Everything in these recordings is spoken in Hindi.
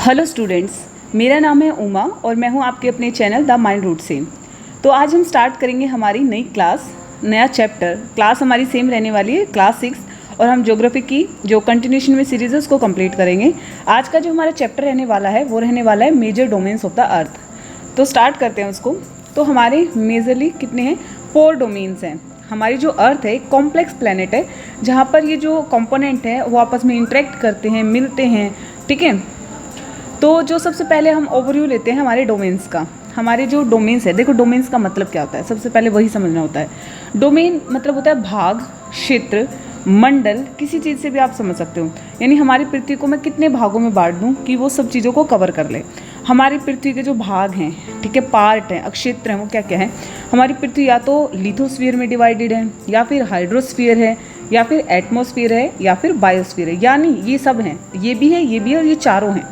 हेलो स्टूडेंट्स, मेरा नाम है उमा और मैं हूं आपके अपने चैनल द माइंड रूट से। तो आज हम स्टार्ट करेंगे हमारी नई क्लास, नया चैप्टर। क्लास हमारी सेम रहने वाली है, क्लास 6, और हम ज्योग्राफी की जो कंटिन्यूशन में सीरीज है उसको कंप्लीट करेंगे। आज का जो हमारा चैप्टर रहने वाला है वो रहने वाला है major domains of the earth. तो स्टार्ट करते हैं उसको। तो हमारे मेजरली कितने हैं? 4 डोमेन्स हैं। हमारी जो अर्थ है एक कॉम्प्लेक्स प्लैनेट है जहाँ पर ये जो कंपोनेंट है वो आपस में इंटरेक्ट करते हैं, मिलते हैं। ठीक है, तो जो सबसे पहले हम ओवरव्यू लेते हैं हमारे डोमेन्स का। हमारे जो डोमेन्स है, देखो डोमेन्स का मतलब क्या होता है, सबसे पहले वही समझना होता है। डोमेन मतलब होता है भाग, क्षेत्र, मंडल, किसी चीज़ से भी आप समझ सकते हो। यानी हमारी पृथ्वी को मैं कितने भागों में बांट दूँ कि वो सब चीज़ों को कवर कर ले। हमारी पृथ्वी के जो भाग हैं, ठीक है, पार्ट हैं, क्षेत्र हैं, वो क्या क्या है? हमारी पृथ्वी या तो लिथोस्फीयर में डिवाइडेड है, या फिर हाइड्रोस्फीयर है, या फिर एटमॉस्फीयर है, या फिर बायोस्फीयर है। यानी ये सब हैं, ये भी है, ये भी है, और ये चारों हैं।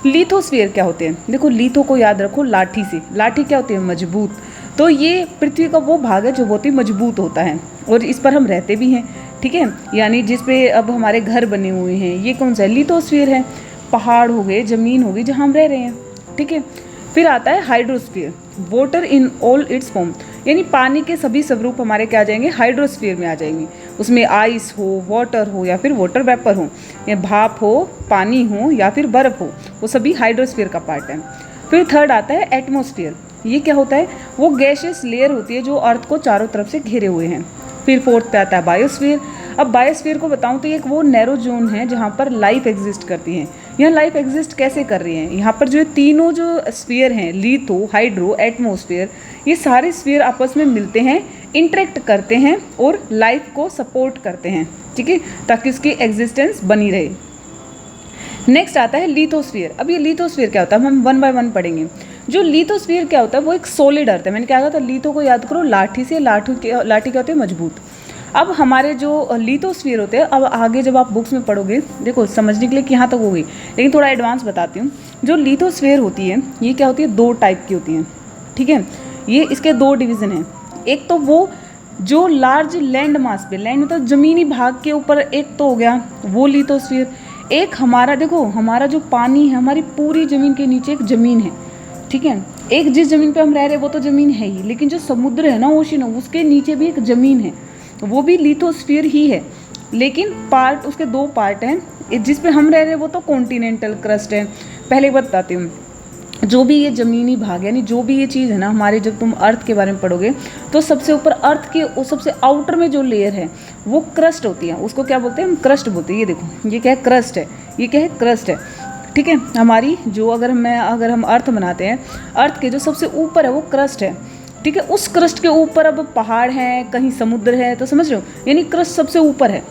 लिथोस्फीयर क्या होते हैं? देखो लिथो को याद रखो लाठी से। लाठी क्या होती है? मजबूत। तो ये पृथ्वी का वो भाग है जो बहुत ही मजबूत होता है और इस पर हम रहते भी हैं। ठीक है, यानी जिस पे अब हमारे घर बने हुए हैं, ये कौन सा है? लिथोस्फीयर है। पहाड़ हो गए, ज़मीन हो गई जहाँ हम रह रहे हैं। ठीक है, फिर आता है hydrosphere, water in all it's form. यानी पानी के सभी स्वरूप हमारे क्या आ जाएंगे? हाइड्रोस्फीयर में आ जाएंगे। उसमें आइस हो, वाटर हो, या फिर वाटर वेपर हो, या भाप हो, पानी हो, या फिर बर्फ़ हो, वो सभी हाइड्रोस्फीयर का पार्ट है। फिर थर्ड आता है एटमॉस्फेयर। ये क्या होता है? वो गैसियस लेयर होती है जो अर्थ को चारों तरफ से घेरे हुए हैं। फिर फोर्थ पे आता है बायोस्फीयर। अब बायोस्फीयर को बताऊं तो ये एक वो नैरो जोन है जहाँ पर लाइफ एग्जिस्ट करती है। यहाँ लाइफ एग्जिस्ट कैसे कर रही है? यहाँ पर जो तीनों जो स्फीयर हैं, लिथो, हाइड्रो, एटमॉस्फेयर, ये सारे स्फीयर आपस में मिलते हैं, इंटरेक्ट करते हैं और लाइफ को सपोर्ट करते हैं। ठीक है, ताकि उसकी एग्जिस्टेंस बनी रहे। नेक्स्ट आता है लिथोस्फीयर। अब ये लिथोस्फीयर क्या होता है हम 1 बाय 1 पढ़ेंगे। जो लिथोस्फीयर क्या होता है वो एक सॉलिड अर्थ है। मैंने क्या कहा था? लिथो को याद करो लाठी से। लाठी क्या होती है? मजबूत। अब हमारे जो लिथोस्फीयर होते हैं, अब आगे जब आप बुक्स में पढ़ोगे, देखो समझने के लिए कि यहाँ तक हो गई, लेकिन थोड़ा एडवांस बताती हूँ। जो लिथोस्फीयर होती है ये क्या होती है? 2 टाइप की होती हैं। ठीक है, ये इसके 2 डिवीज़न हैं। एक तो वो जो लार्ज लैंड मास पे, लैंड मतलब ज़मीनी भाग के ऊपर, एक तो हो गया वो लिथोस्फीयर। एक हमारा, देखो हमारा जो पानी है, हमारी पूरी ज़मीन के नीचे एक ज़मीन है। ठीक है, एक जिस ज़मीन पे हम रह रहे हैं वो तो ज़मीन है ही, लेकिन जो समुद्र है ना, ओशन है, उसके नीचे भी एक ज़मीन है, वो भी लिथोस्फीयर ही है। लेकिन पार्ट उसके 2 पार्ट हैं। जिस पे हम रह रहे हैं वो तो कॉन्टिनेंटल क्रस्ट है। पहले बताती हूँ, जो भी ये ज़मीनी भाग यानी जो भी ये चीज़ है ना हमारे, जब तुम अर्थ के बारे में पढ़ोगे तो सबसे ऊपर अर्थ के सबसे आउटर में जो लेयर है वो क्रस्ट होती है। उसको क्या बोलते हैं? हम क्रस्ट बोलते हैं। ये देखो, ये क्या है? क्रस्ट है। ये क्या है? क्रस्ट है। ठीक है, हमारी जो अगर हम अर्थ बनाते हैं, अर्थ के जो सबसे ऊपर है वो क्रस्ट है। ठीक है, उस क्रस्ट के ऊपर अब पहाड़ हैं, कहीं समुद्र है, तो समझ रहे हो? यानी क्रस्ट सबसे ऊपर है।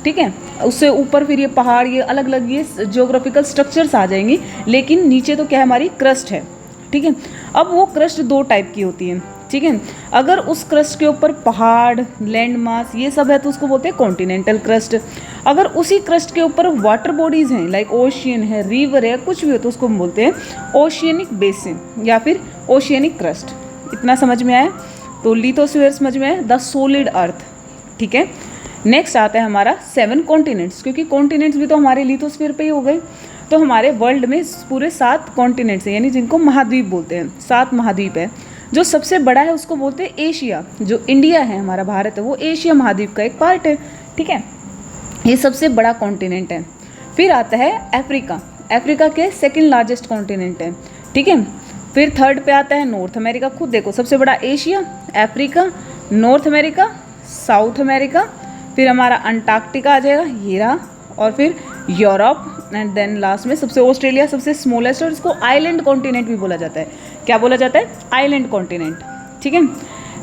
ठीक है, उससे ऊपर फिर ये पहाड़, ये अलग अलग ये ज्योग्राफिकल स्ट्रक्चर्स आ जाएंगी, लेकिन नीचे तो क्या है? हमारी क्रस्ट है। ठीक है, अब वो क्रस्ट 2 टाइप की होती है। ठीक है, अगर उस क्रस्ट के ऊपर पहाड़, लैंड मास, ये सब है तो उसको बोलते हैं कॉन्टिनेंटल क्रस्ट। अगर उसी क्रस्ट के ऊपर वाटर बॉडीज़ हैं, लाइक ओशियन है, रिवर है, कुछ भी हो, तो उसको हम बोलते हैं ओशियनिक बेसिन या फिर ओशियनिक क्रस्ट। इतना समझ में आया? तो लिथोस्फीयर समझ में आया, द सॉलिड अर्थ। ठीक है, नेक्स्ट आता है हमारा 7 कॉन्टिनेंट्स, क्योंकि कॉन्टिनेंट्स भी तो हमारे लिथोस्फीयर पे ही हो गए। तो हमारे वर्ल्ड में पूरे 7 कॉन्टिनेंट्स हैं, यानी जिनको महाद्वीप बोलते हैं। 7 महाद्वीप है। जो सबसे बड़ा है उसको बोलते हैं एशिया। जो इंडिया है, हमारा भारत है, वो एशिया महाद्वीप का एक पार्ट है। ठीक है, ये सबसे बड़ा कॉन्टिनेंट है। फिर आता है अफ्रीका। अफ्रीका के 2nd लार्जेस्ट कॉन्टिनेंट है। ठीक है, फिर थर्ड पे आता है नॉर्थ अमेरिका। खुद देखो, सबसे बड़ा Asia, Africa, north America, south America, फिर हमारा अंटार्कटिका आ जाएगा, ये रहा, और फिर यूरोप, एंड देन लास्ट में सबसे ऑस्ट्रेलिया, सबसे स्मॉलेस्ट, और इसको आइलैंड कॉन्टिनेंट भी बोला जाता है। क्या बोला जाता है? Island continent. ठीक है,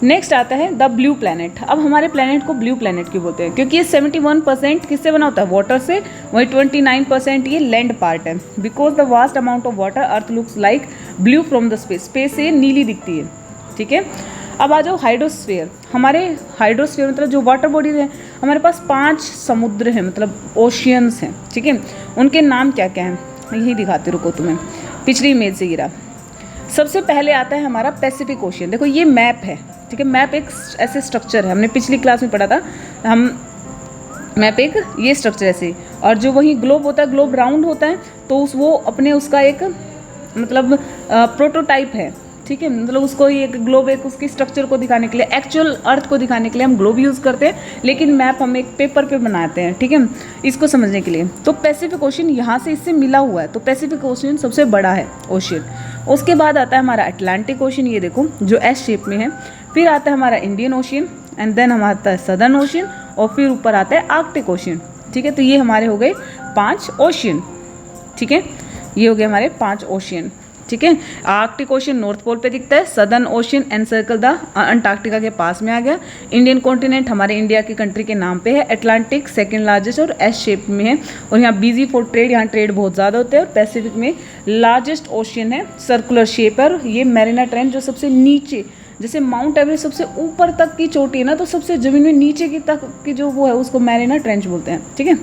नेक्स्ट आता है द ब्लू प्लैनेट। अब हमारे प्लैनेट को ब्लू प्लैनेट क्यों बोलते हैं? क्योंकि ये 71% किससे बना होता है? वाटर से। वही 29% ये लैंड पार्ट है। Because the vast amount of water earth looks like blue from the space. Space से नीली दिखती है। ठीक है, अब आ जाओ हाइड्रोस्फीयर। हमारे हाइड्रोस्फीयर मतलब जो वाटर बॉडीज हैं, हमारे पास 5 समुद्र हैं, मतलब ओशियंस हैं। ठीक है, उनके नाम क्या क्या हैं यही दिखाते, रुको तुम्हें, पिछली इमेज से गिरा। सबसे पहले आता है हमारा पैसिफिक ओशियन। देखो ये मैप है। ठीक है, मैप एक ऐसे स्ट्रक्चर है, हमने पिछली क्लास में पढ़ा था। हम मैप एक ये स्ट्रक्चर ऐसे, और जो वही ग्लोब होता है, ग्लोब राउंड होता है, तो वो अपने उसका एक मतलब प्रोटोटाइप है, ठीक है। मतलब उसको एक ग्लोब, एक उसकी स्ट्रक्चर को दिखाने के लिए, एक्चुअल अर्थ को दिखाने के लिए हम ग्लोब यूज़ करते हैं, लेकिन मैप हम एक पेपर पे बनाते हैं, ठीक है, इसको समझने के लिए। तो पैसिफिक ओशियन यहाँ से इससे मिला हुआ है, तो पैसिफिक ओशियन सबसे बड़ा है ओशियन। उसके बाद आता है हमारा अटलांटिक ओशियन, ये देखो जो एस शेप में है। फिर आता है हमारा इंडियन ओशियन, एंड देन हमारा आता है सदर्न ओशियन, और फिर ऊपर आता है आर्कटिक ओशियन, ठीक है। तो ये हमारे हो गए 5 ओशियन, ठीक है, ये हो गए हमारे 5 ओशियन, ठीक है। आर्कटिक ओशियन नॉर्थ पोल पे दिखता है, southern ocean encircle the Antarctica के पास में आ गया, इंडियन कॉन्टिनेंट हमारे इंडिया की कंट्री के नाम पे है, अटलांटिक सेकंड लार्जेस्ट और एस शेप में है, और यहाँ बिजी फॉर ट्रेड, यहाँ ट्रेड बहुत ज़्यादा होते हैं। और पैसिफिक में लार्जेस्ट ओशियन है, सर्कुलर शेप है, और ये मैरिना ट्रेंच जो सबसे नीचे, जैसे माउंट एवरेस्ट सबसे ऊपर तक की चोटी है ना, तो सबसे ज़मीन में नीचे की तक की जो वो है उसको मैरिना ट्रेंच बोलते हैं, ठीक है।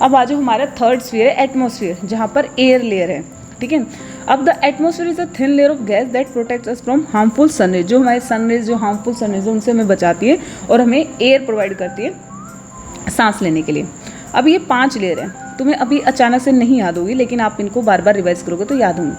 अब आज हमारा थर्ड स्फीयर है एटमॉस्फेयर, जहाँ पर एयर लेयर है, ठीक है। अब the atmosphere is a thin layer of gas that protects us from harmful sun rays, जो हमारे सनरेज, जो हार्मफुल सनरेज उनसे हमें बचाती है और हमें एयर प्रोवाइड करती है सांस लेने के लिए। अब ये 5 लेयर है, तुम्हें अभी अचानक से नहीं याद होगी, लेकिन आप इनको बार बार रिवाइज करोगे तो याद होंगी,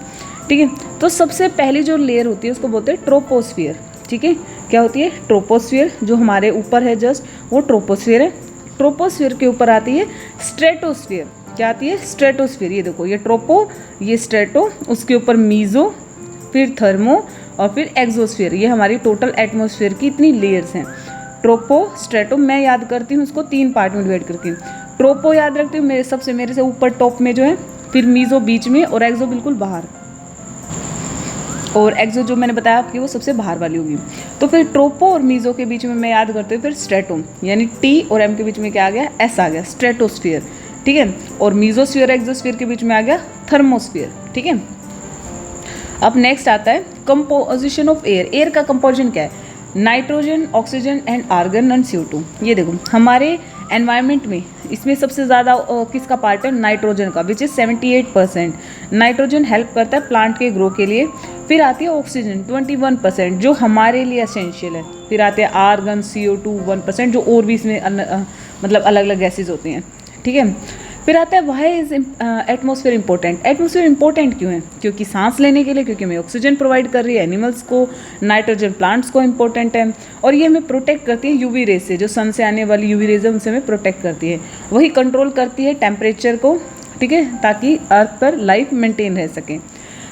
ठीक है। तो सबसे पहली जो लेयर होती है उसको बोलते हैं ट्रोपोस्फियर, ठीक है। क्या होती है? ट्रोपोस्फियर, जो हमारे ऊपर है जस्ट, वो ट्रोपोस्फियर है। ट्रोपोस्फियर के ऊपर आती है स्ट्रेटोस्फियर। क्या आती है? स्ट्रेटोस्फियर। ये देखो, ये ट्रोपो, ये स्ट्रेटो, उसके ऊपर मीज़ो, फिर थर्मो और फिर एक्सोस्फियर। ये हमारी टोटल एटमॉस्फेयर की इतनी लेयर्स हैं। ट्रोपो, स्ट्रेटो, मैं याद करती हूँ उसको 3 पार्ट में डिवाइड करके। ट्रोपो याद रखती हूँ मेरे से ऊपर टॉप में जो है, फिर मीज़ो बीच में और एक्सो बिल्कुल बाहर, और एक्सो जो मैंने बताया आपकी वो सबसे बाहर वाली होगी। तो फिर ट्रोपो और मीज़ो के बीच में मैं याद करती हूँ फिर स्ट्रेटो, यानी टी और एम के बीच में क्या आ गया? एस आ गया, स्ट्रेटोस्फियर, ठीक है। और मीज़ोस्फीयर एक्सोस्फीयर के बीच में आ गया थर्मोस्फियर, ठीक है। अब नेक्स्ट आता है कंपोजिशन ऑफ एयर। एयर का कंपोजिशन क्या है? Nitrogen, oxygen and argon and CO2। ये देखो, हमारे एनवायरनमेंट में इसमें सबसे ज़्यादा किसका पार्ट है? नाइट्रोजन का, विच इज़ 78%। नाइट्रोजन हेल्प करता है प्लांट के ग्रो के लिए। फिर आती है ऑक्सीजन 21%, जो हमारे लिए एसेंशियल है। फिर आते हैं आर्गन, CO2 1%, जो और भी इसमें मतलब अलग अलग गैसेज होती हैं, ठीक है। फिर आता है why is atmosphere important. Atmosphere important क्यों है? क्योंकि सांस लेने के लिए, क्योंकि हमें ऑक्सीजन प्रोवाइड कर रही है एनिमल्स को, नाइट्रोजन प्लांट्स को इंपॉर्टेंट है, और ये हमें प्रोटेक्ट करती है यूवी रेज से, जो सन से आने वाली यूवी रेज है उनसे हमें प्रोटेक्ट करती है। वही कंट्रोल करती है टेम्परेचर को, ठीक है, ताकि अर्थ पर लाइफ मेंटेन रह सके।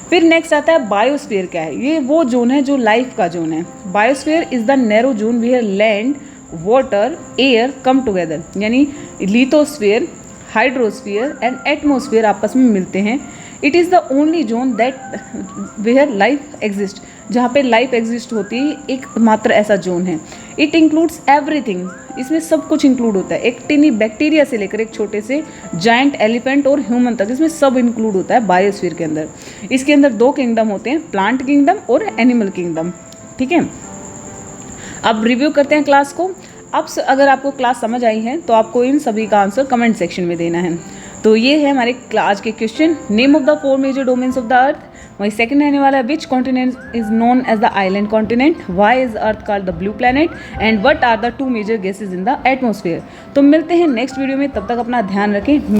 फिर नेक्स्ट आता है बायोस्फीयर। क्या है? ये वो जोन है जो लाइफ का जोन है। Biosphere is the narrow zone where land, water, air come together, यानी लिथोस्फीयर, हाइड्रोस्फीयर एंड एटमॉस्फेयर आपस में मिलते हैं। It is the only zone that where life exist, जहाँ पे लाइफ एग्जिस्ट होती है, एक मात्र ऐसा जोन है। इट इंक्लूड्स एवरीथिंग, इसमें सब कुछ इंक्लूड होता है, एक टिनी बैक्टीरिया से लेकर एक छोटे से जायंट एलिफेंट और ह्यूमन तक, इसमें सब इंक्लूड होता है बायोस्फीयर के अंदर। इसके अंदर 2 किंगडम होते हैं, प्लांट किंगडम और एनिमल किंगडम, ठीक है। अब रिव्यू करते हैं क्लास को। अब अगर आपको क्लास समझ आई है तो आपको इन सभी का आंसर कमेंट सेक्शन में देना है। तो ये है हमारे आज के question. Name of the 4 major domains of the earth. वही सेकंड रहने वाला है, which continent is known as the island continent, why is earth called the blue planet, and what are the 2 major gases in the atmosphere. तो मिलते हैं नेक्स्ट वीडियो में, तब तक अपना ध्यान रखें।